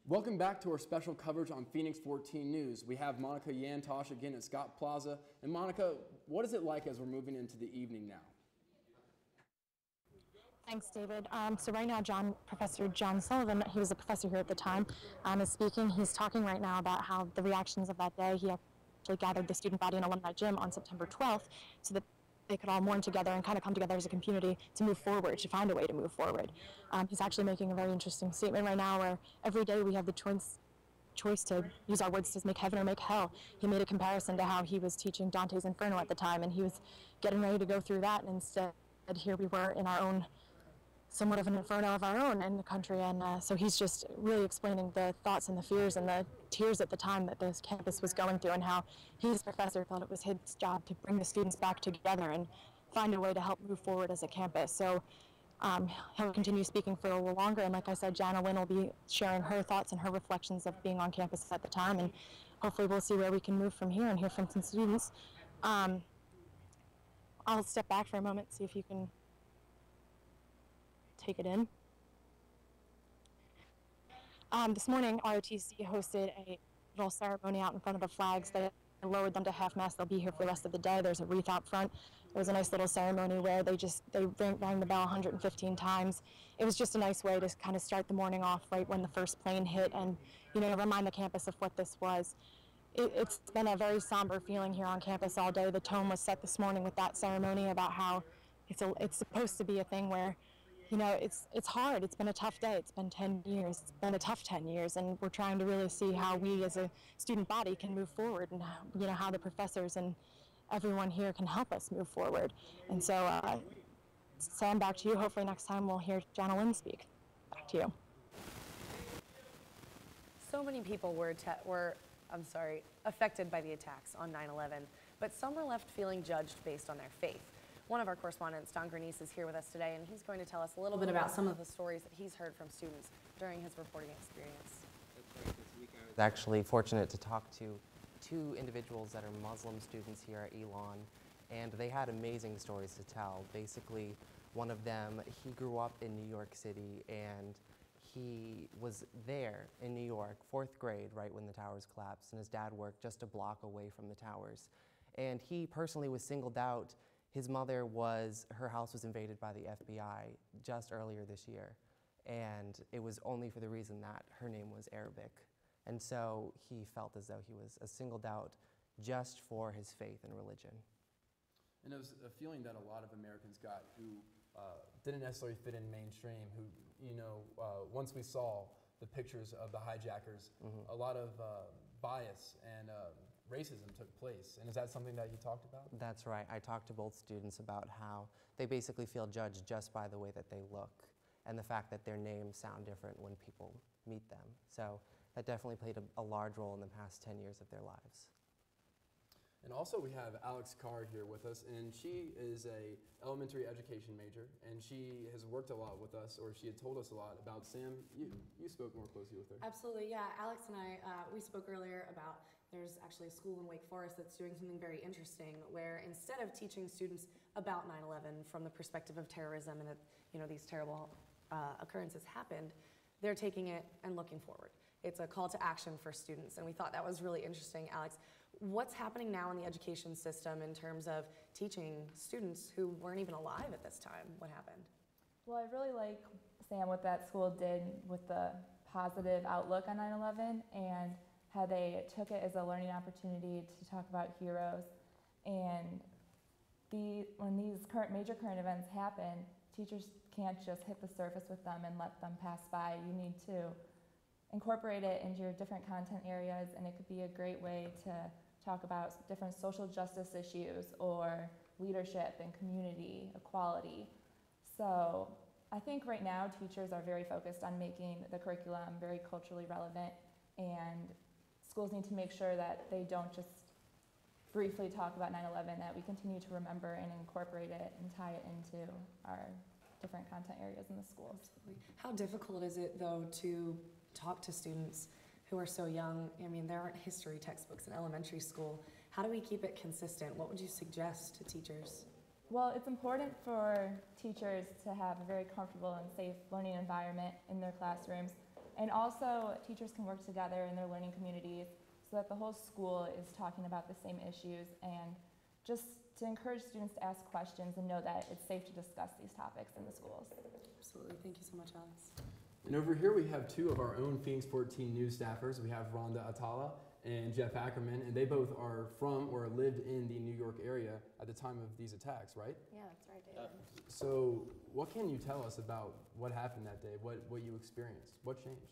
Welcome back to our special coverage on Phoenix 14 News. We have Monica Yantosh again at Scott Plaza. And Monica, what is it like as we're moving into the evening now? Thanks, David. So right now, Professor John Sullivan, he was a professor here at the time, is speaking. He's talking right now about how the reactions of that day. He actually gathered the student body in Alumni Gym on September 12th so that they could all mourn together and kind of come together as a community to move forward, to find a way to move forward. He's actually making a very interesting statement right now where every day we have the choice to use our words to make heaven or make hell. He made a comparison to how he was teaching Dante's Inferno at the time, and he was getting ready to go through that, and instead here we were in our own somewhat of an inferno of our own in the country, and so he's just really explaining the thoughts and the fears and the tears at the time that this campus was going through, and how he, as professor, thought it was his job to bring the students back together and find a way to help move forward as a campus. So he'll continue speaking for a little longer, and like I said, Jana Lynn will be sharing her thoughts and her reflections of being on campus at the time, and hopefully we'll see where we can move from here and hear from some students. I'll step back for a moment, see if you can take it in. This morning, ROTC hosted a little ceremony out in front of the flags. They lowered them to half-mast. They'll be here for the rest of the day. There's a wreath out front. It was a nice little ceremony where they rang the bell 115 times. It was just a nice way to kind of start the morning off right when the first plane hit and, remind the campus of what this was. It's been a very somber feeling here on campus all day. The tone was set this morning with that ceremony about how it's supposed to be a thing where it's hard. It's been a tough day. It's been 10 years. It's been a tough 10 years, and we're trying to really see how we as a student body can move forward, and how the professors and everyone here can help us move forward. And so, Sam, back to you. Hopefully next time we'll hear Jana Lynn speak. Back to you. So many people were affected by the attacks on 9/11, but some were left feeling judged based on their faith. One of our correspondents, Don Grenice, is here with us today, and he's going to tell us a little bit about some of the stories that he's heard from students during his reporting experience. That's right. This week I was actually fortunate to talk to two individuals that are Muslim students here at Elon, and they had amazing stories to tell. Basically, one of them, he grew up in New York City, and he was there in New York, 4th grade, right when the towers collapsed, and his dad worked just a block away from the towers. And he personally was singled out. His mother her house was invaded by the FBI just earlier this year, and it was only for the reason that her name was Arabic. And so he felt as though he was singled out just for his faith and religion. And it was a feeling that a lot of Americans got who didn't necessarily fit in mainstream, who, once we saw the pictures of the hijackers, a lot of bias and racism took place. And is that something that you talked about? That's right. I talked to both students about how they basically feel judged just by the way that they look and the fact that their names sound different when people meet them. So that definitely played a large role in the past 10 years of their lives. And also we have Alex Card here with us, and she is a elementary education major, and she has worked a lot with us, or she had told us a lot about Sam. You spoke more closely with her. Absolutely, yeah. Alex and I, we spoke earlier about there's actually a school in Wake Forest that's doing something very interesting where instead of teaching students about 9/11 from the perspective of terrorism and that these terrible occurrences happened, they're taking it and looking forward. It's a call to action for students, and we thought that was really interesting. Alex, what's happening now in the education system in terms of teaching students who weren't even alive at this time? What happened? Well, I really like, Sam, what that school did with the positive outlook on 9/11 and how they took it as a learning opportunity to talk about heroes. And when these major current events happen, teachers can't just hit the surface with them and let them pass by. You need to incorporate it into your different content areas, and it could be a great way to talk about different social justice issues or leadership and community equality. So I think right now teachers are very focused on making the curriculum very culturally relevant, and schools need to make sure that they don't just briefly talk about 9/11, that we continue to remember and incorporate it and tie it into our different content areas in the schools. Absolutely. How difficult is it, though, to talk to students who are so young? I mean, there aren't history textbooks in elementary school. How do we keep it consistent? What would you suggest to teachers? Well, it's important for teachers to have a very comfortable and safe learning environment in their classrooms. And also, teachers can work together in their learning communities so that the whole school is talking about the same issues, and just to encourage students to ask questions and know that it's safe to discuss these topics in the schools. Absolutely. Thank you so much, Alex. And over here we have two of our own Phoenix 14 news staffers. We have Rhonda Atala and Jeff Ackerman, and they both are from or lived in the New York area at the time of these attacks, right? Yeah, that's right, David. So what can you tell us about what happened that day, what you experienced, what changed?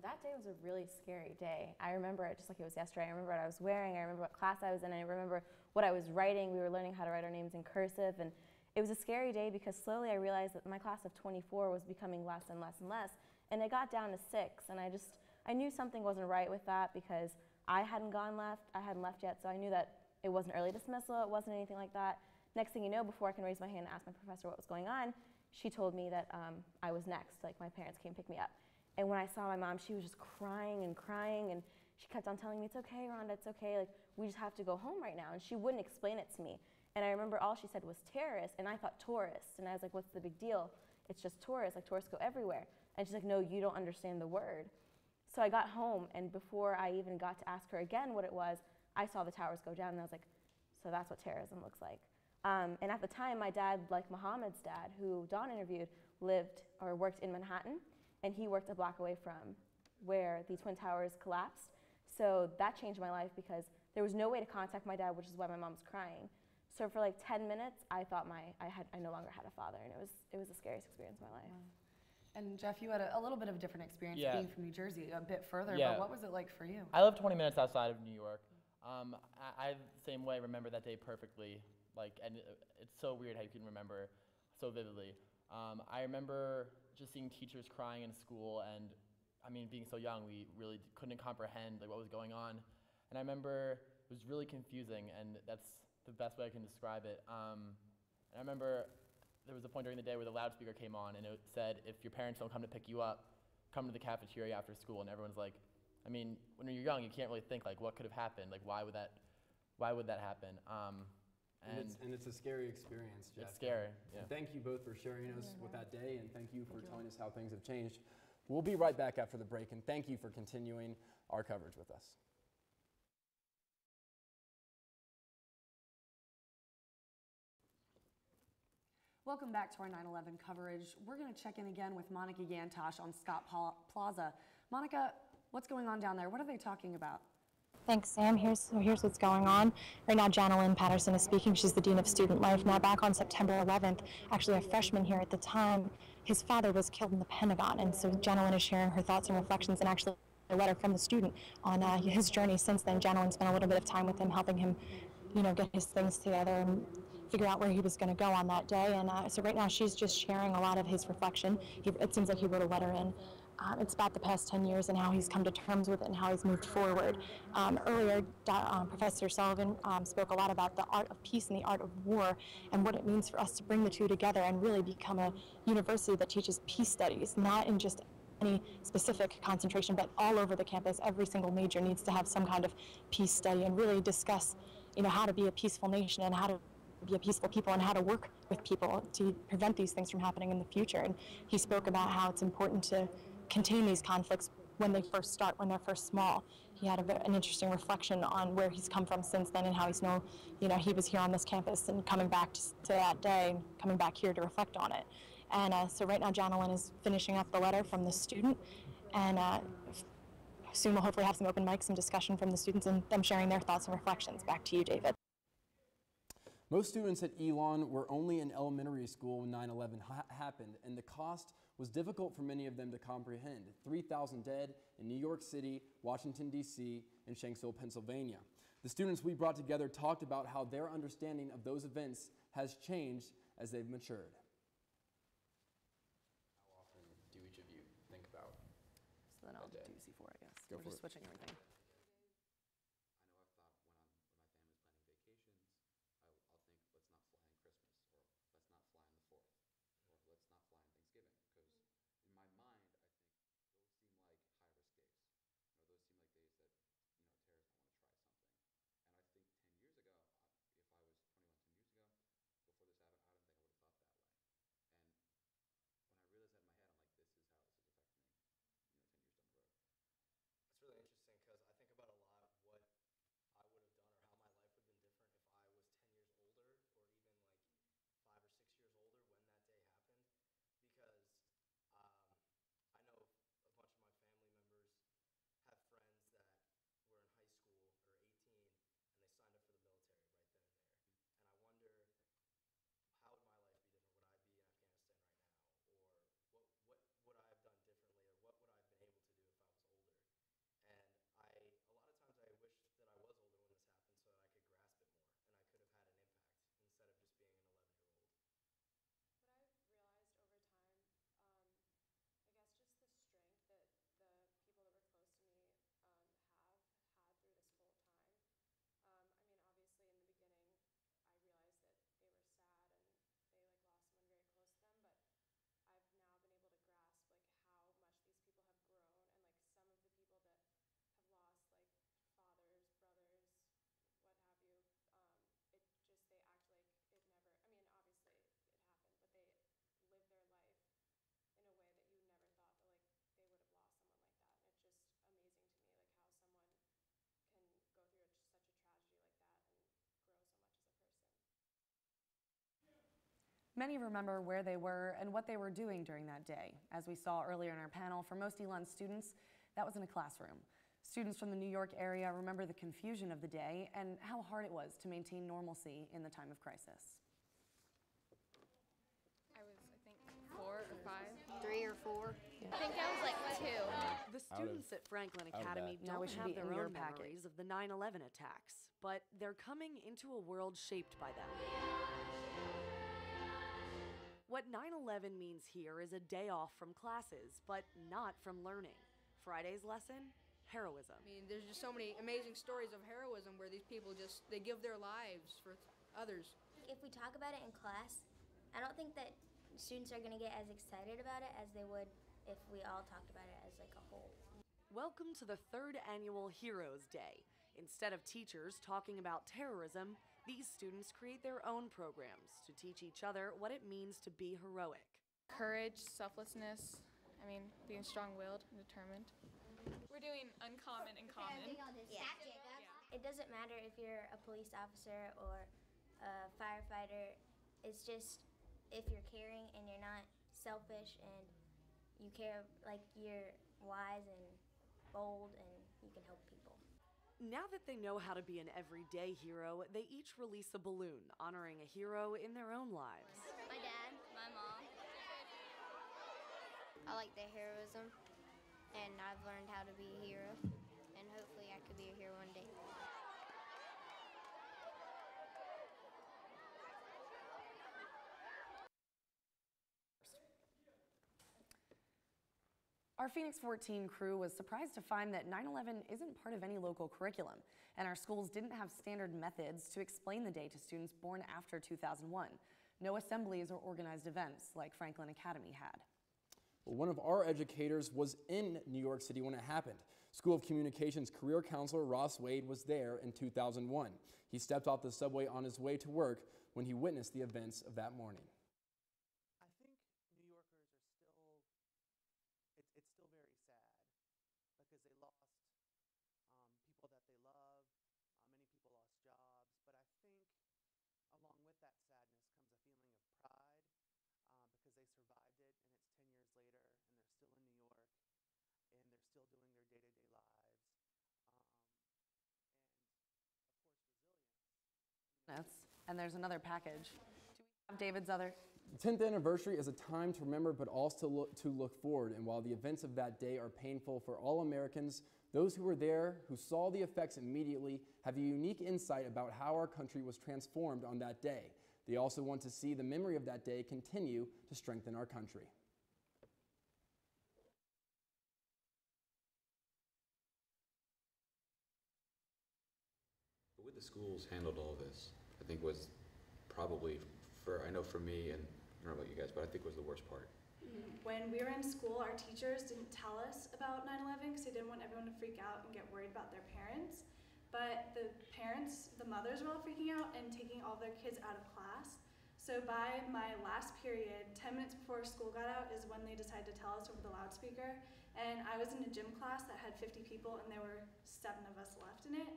That day was a really scary day. I remember it just like it was yesterday. I remember what I was wearing. I remember what class I was in. I remember what I was writing. We were learning how to write our names in cursive, and it was a scary day because slowly I realized that my class of 24 was becoming less and less and less, and it got down to 6, and I knew something wasn't right with that because I hadn't left yet, so I knew that it wasn't early dismissal, it wasn't anything like that. Next thing you know, before I can raise my hand and ask my professor what was going on, she told me that I was next, like my parents came pick me up. And when I saw my mom, she was just crying, and she kept on telling me, it's okay, Rhonda, it's okay, like, we just have to go home right now. And she wouldn't explain it to me. And I remember all she said was terrorists, and I thought tourists. And I was like, what's the big deal? It's just tourists, like tourists go everywhere. And she's like, no, you don't understand the word. So I got home, and before I even got to ask her again what it was, I saw the towers go down, and I was like, so that's what terrorism looks like. And at the time, my dad, like Mohammed's dad, who Dawn interviewed, lived or worked in Manhattan, and he worked a block away from where the Twin Towers collapsed. So that changed my life because there was no way to contact my dad, which is why my mom was crying. So for like 10 minutes, I thought I no longer had a father, and it was the scariest experience of my life. Wow. And Jeff, you had a little bit of a different experience being from New Jersey, a bit further, but what was it like for you? I live 20 minutes outside of New York. I the same way remember that day perfectly, and it's so weird how you can remember so vividly. I remember just seeing teachers crying in school, and I mean, being so young, we really couldn't comprehend what was going on. And I remember it was really confusing, and that's the best way I can describe it. And I remember there was a point during the day where the loudspeaker came on, and it said, if your parents don't come to pick you up, come to the cafeteria after school. And everyone's like, I mean, when you're young, you can't really think what could have happened, why would that happen? And it's a scary experience, Jeff. It's scary, yeah. And thank you both for sharing us with that day, and thank you for telling us how things have changed. We'll be right back after the break, and thank you for continuing our coverage with us. Welcome back to our 9/11 coverage. We're going to check in again with Monica Yantosh on Scott Plaza. Monica, what's going on down there? What are they talking about? Thanks, Sam. Here's what's going on. Right now, Janelyn Patterson is speaking. She's the Dean of Student Life. Now, back on September 11th, actually a freshman here at the time, his father was killed in the Pentagon. And so Janelyn is sharing her thoughts and reflections, and actually a letter from the student on his journey since then. Janelyn spent a little bit of time with him, helping him, get his things together and figure out where he was going to go on that day. And so right now, she's just sharing a lot of his reflection. It seems like he wrote a letter in. It's about the past 10 years and how he's come to terms with it and how he's moved forward. Earlier, Professor Sullivan spoke a lot about the art of peace and the art of war and what it means for us to bring the two together and really become a university that teaches peace studies, not in just any specific concentration, but all over the campus. Every single major needs to have some kind of peace study and really discuss, how to be a peaceful nation and how to be a peaceful people and how to work with people to prevent these things from happening in the future. And he spoke about how it's important to contain these conflicts when they first start, when they're first small. He had an interesting reflection on where he's come from since then and how he's he was here on this campus and coming back to that day and coming back here to reflect on it. And so right now, Janelyn is finishing up the letter from the student, and soon we'll hopefully have some open mics, some discussion from the students and them sharing their thoughts and reflections. Back to you, David. Most students at Elon were only in elementary school when 9/11 happened, and the cost was difficult for many of them to comprehend. 3,000 dead in New York City, Washington, D.C., and Shanksville, Pennsylvania. The students we brought together talked about how their understanding of those events has changed as they've matured. How often do each of you think about So then I'll do C4, I guess. Go We're for just it. switching everything. Many remember where they were and what they were doing during that day. As we saw earlier in our panel, for most Elon students, that was in a classroom. Students from the New York area remember the confusion of the day and how hard it was to maintain normalcy in the time of crisis. I was, I think, 4 or 5. 3 or 4. I think I was like 2. The students at Franklin Academy don't have their own memories of the 9/11 attacks, but they're coming into a world shaped by them. What 9/11 means here is a day off from classes, but not from learning. Friday's lesson? Heroism. I mean, there's just so many amazing stories of heroism where these people they give their lives for others. If we talk about it in class, I don't think that students are going to get as excited about it as they would if we all talked about it as like a whole. Welcome to the 3rd annual Heroes Day. Instead of teachers talking about terrorism, these students create their own programs to teach each other what it means to be heroic. Courage, selflessness, being strong-willed and determined. We're doing uncommon and common. Yeah. It doesn't matter if you're a police officer or a firefighter. It's just if you're caring and you're not selfish and you care, like you're wise and bold and you can help people. Now that they know how to be an everyday hero, they each release a balloon honoring a hero in their own lives. My dad, my mom. I like the heroism, and I've learned how to be a hero, and hopefully I could be a hero one day. Our Phoenix 14 crew was surprised to find that 9/11 isn't part of any local curriculum, and our schools didn't have standard methods to explain the day to students born after 2001. No assemblies or organized events like Franklin Academy had. Well, one of our educators was in New York City when it happened. School of Communications career counselor Ross Wade was there in 2001. He stepped off the subway on his way to work when he witnessed the events of that morning. I think New Yorkers are still, it's still very sad because they lost people that they love. Many people lost jobs, but I think along with that sadness comes a feeling of pride because they survived it and it's 10 years later and they're still in New York and they're still doing their day-to-day lives. And of course, resilience. And there's another package. Do we have David's other? The 10th anniversary is a time to remember but also to look forward, and while the events of that day are painful for all Americans, those who were there, who saw the effects immediately, have a unique insight about how our country was transformed on that day. They also want to see the memory of that day continue to strengthen our country. The way the schools handled all this, I think was probably, I know for me, and I don't know about you guys, but I think was the worst part. When we were in school, our teachers didn't tell us about 9/11 because they didn't want everyone to freak out and get worried about their parents. But the parents, the mothers were all freaking out and taking all their kids out of class. So by my last period, 10 minutes before school got out is when they decided to tell us over the loudspeaker. And I was in a gym class that had 50 people and there were 7 of us left in it.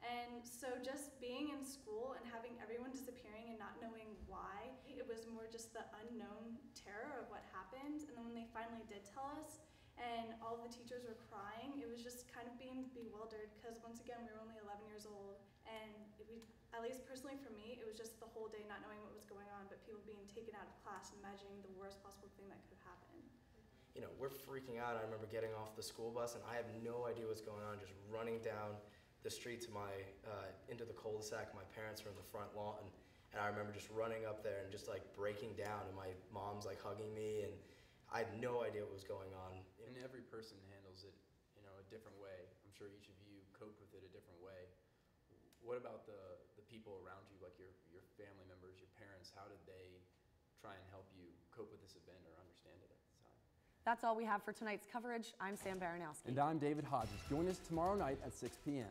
And so just being in school and having everyone disappearing and not knowing why, it was more just the unknown terror of what happened. And then when they finally did tell us, and all the teachers were crying, it was just kind of being bewildered because once again, we were only 11 years old. And at least personally for me, it was just the whole day not knowing what was going on, but people being taken out of class and imagining the worst possible thing that could happen. You know, we're freaking out. I remember getting off the school bus and I have no idea what's going on, just running down the street to into the cul-de-sac. My parents were in the front lawn, and I remember just running up there and just like breaking down, and my mom's like hugging me, and I had no idea what was going on. And every person handles it, a different way. I'm sure each of you coped with it a different way. What about the people around you, like your family members, your parents? How did they try and help you cope with this event or understand it at the time? That's all we have for tonight's coverage. I'm Sam Baranowski. And I'm David Hodges. Join us tomorrow night at 6 p.m.